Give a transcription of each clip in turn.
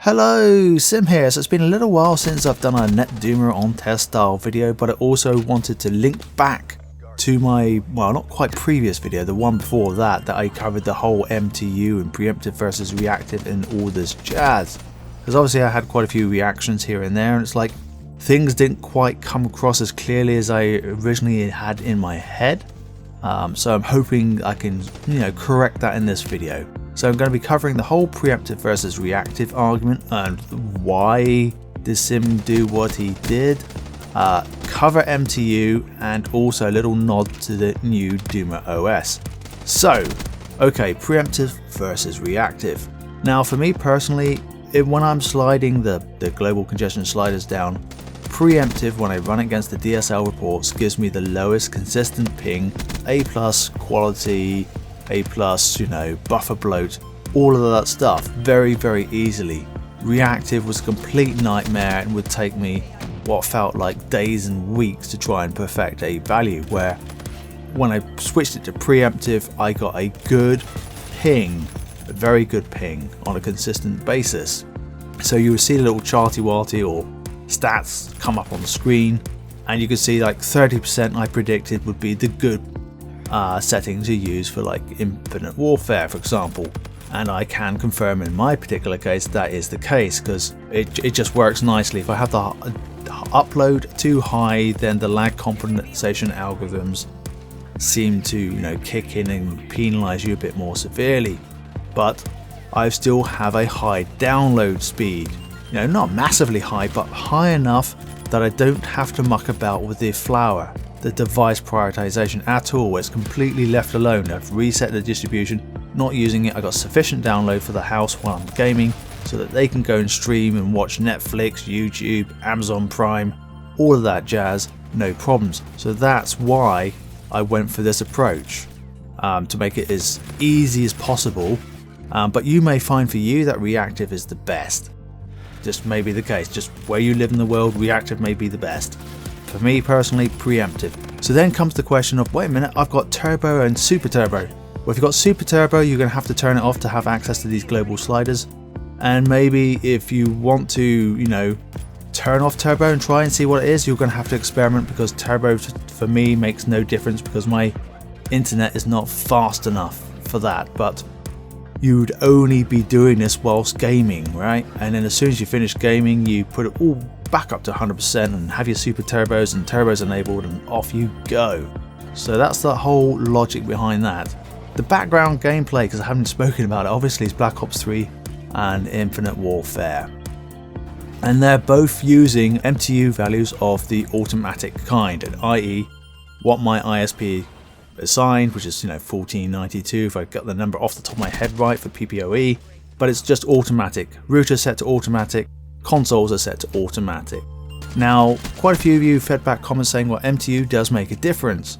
Hello, Sim here. So it's been a little while since I've done a Netduma on test style video, but I also wanted to link back to my, well, not quite previous video, the one before that I covered the whole MTU and preemptive versus reactive and all this jazz. Because obviously I had quite a few reactions here and there, and it's like things didn't quite come across as clearly as I originally had in my head. So I'm hoping I can, correct that in this video. So I'm going to be covering the whole preemptive versus reactive argument and why did Sim do what he did, cover MTU, and also a little nod to the new Duma OS. So, okay, preemptive versus reactive. Now for me personally, when I'm sliding the global congestion sliders down, preemptive, when I run against the DSL reports, gives me the lowest consistent ping, A+ quality, A+, buffer bloat, all of that stuff very easily. Reactive was a complete nightmare and would take me what felt like days and weeks to try and perfect a value, where when I switched it to preemptive I got a good ping, a very good ping on a consistent basis. So you would see the little charty-warty or stats come up on the screen, and you could see like 30% I predicted would be the good settings you use for like Infinite Warfare, for example, and I can confirm in my particular case that is the case, because it just works nicely. If I have the upload too high, then the lag compensation algorithms seem to kick in and penalize you a bit more severely. But I still have a high download speed, not massively high, but high enough that I don't have to muck about with the flower, the device prioritization at all. It's completely left alone. I've reset the distribution, not using it. I got sufficient download for the house while I'm gaming so that they can go and stream and watch Netflix, YouTube, Amazon Prime, all of that jazz, no problems. So that's why I went for this approach, to make it as easy as possible. But you may find for you that reactive is the best. Just may be the case, just where you live in the world, reactive may be the best. For me personally, preemptive. So then comes the question of, wait a minute, I've got turbo and super turbo. Well, if you've got super turbo, you're going to have to turn it off to have access to these global sliders. And maybe if you want to, turn off turbo and try and see what it is, you're going to have to experiment, because turbo for me makes no difference because my internet is not fast enough for that. But you'd only be doing this whilst gaming, right? And then as soon as you finish gaming, you put it all back up to 100% and have your super turbos and turbos enabled, and off you go. So that's the whole logic behind that. The background gameplay, because I haven't spoken about it, obviously is Black Ops 3 and Infinite Warfare. And they're both using MTU values of the automatic kind, i.e. what my ISP assigned, which is 1492 if I got the number off the top of my head right for PPOE, but it's just automatic. Router set to automatic, consoles are set to automatic. Now quite a few of you fed back comments saying, well, MTU does make a difference,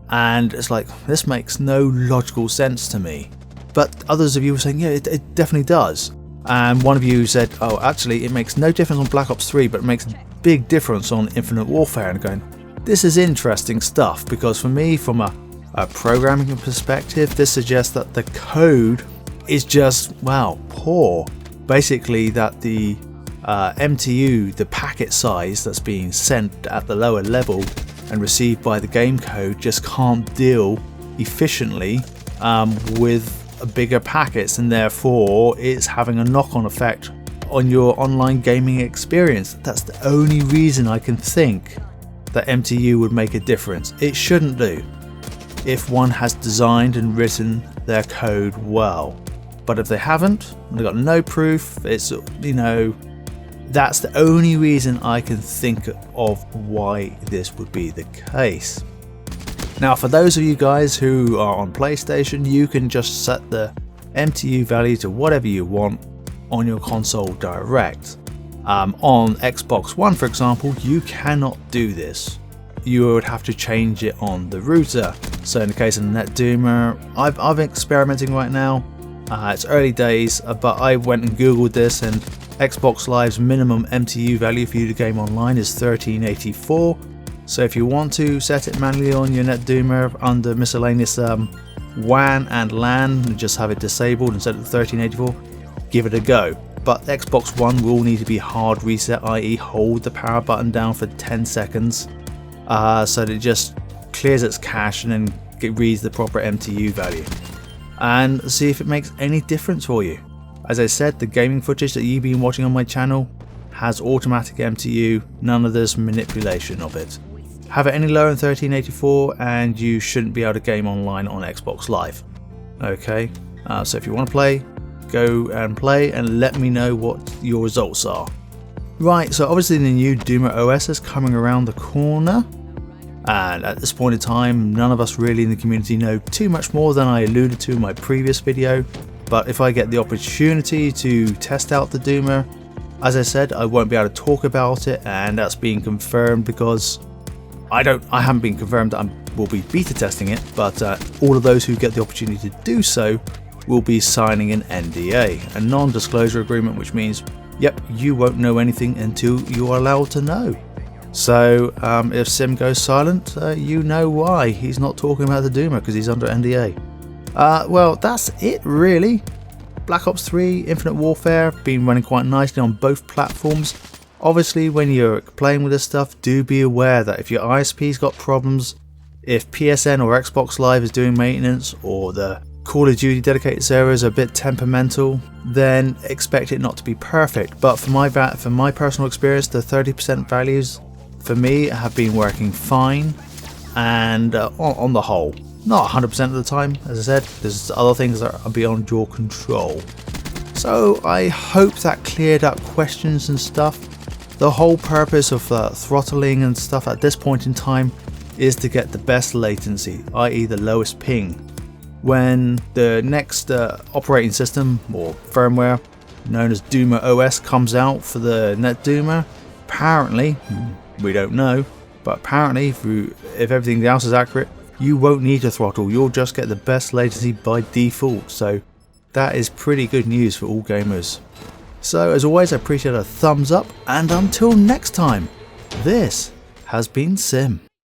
and it's like, this makes no logical sense to me. But others of you were saying, yeah, it definitely does. And one of you said, oh, actually it makes no difference on Black Ops 3, but it makes a big difference on Infinite Warfare. And going, this is interesting stuff, because for me, from a programming perspective, this suggests that the code is just, wow, poor. Basically that the MTU, the packet size that's being sent at the lower level and received by the game code, just can't deal efficiently with bigger packets, and therefore it's having a knock-on effect on your online gaming experience. That's the only reason I can think that MTU would make a difference. It shouldn't do if one has designed and written their code well. But if they haven't, they've got no proof, it's, that's the only reason I can think of why this would be the case. Now for those of you guys who are on PlayStation, you can just set the MTU value to whatever you want on your console direct. On Xbox One, for example, you cannot do this. You would have to change it on the router. So in the case of Netduma, I'm experimenting right now. It's early days, but I went and googled this, and Xbox Live's minimum MTU value for you to game online is 1384. So if you want to set it manually on your Netduma under miscellaneous WAN and LAN and just have it disabled instead of 1384, give it a go. but Xbox One will need to be hard reset, i.e. hold the power button down for 10 seconds so that it just clears its cache and then it reads the proper MTU value, and see if it makes any difference for you. As I said, the gaming footage that you've been watching on my channel has automatic MTU, none of this manipulation of it. Have it any lower than 1384 and you shouldn't be able to game online on Xbox Live. Okay, so if you want to play, go and play and let me know what your results are. Right, so obviously the new Duma OS is coming around the corner, and at this point in time none of us really in the community know too much more than I alluded to in my previous video. But if I get the opportunity to test out the Duma, as I said, I won't be able to talk about it, and that's being confirmed because I haven't been confirmed that I will be beta testing it, but all of those who get the opportunity to do so will be signing an NDA, a non-disclosure agreement, which means, yep, you won't know anything until you are allowed to know. So if Sim goes silent, you know why. He's not talking about the Duma because he's under NDA. Well, that's it really. Black Ops 3 Infinite Warfare been running quite nicely on both platforms. Obviously, when you're playing with this stuff, do be aware that if your ISP's got problems, if PSN or Xbox Live is doing maintenance, or the Call of Duty dedicated servers are a bit temperamental, then expect it not to be perfect. But for my personal experience, the 30% values for me have been working fine, and on the whole, not 100% of the time. As I said, there's other things that are beyond your control. So I hope that cleared up questions and stuff. The whole purpose of throttling and stuff at this point in time is to get the best latency, i.e. the lowest ping. When the next operating system or firmware known as Duma OS comes out for the NetDuma, apparently, we don't know, but apparently if everything else is accurate, you won't need to throttle, you'll just get the best latency by default. So that is pretty good news for all gamers. So as always, I appreciate a thumbs up, and until next time, this has been Sim.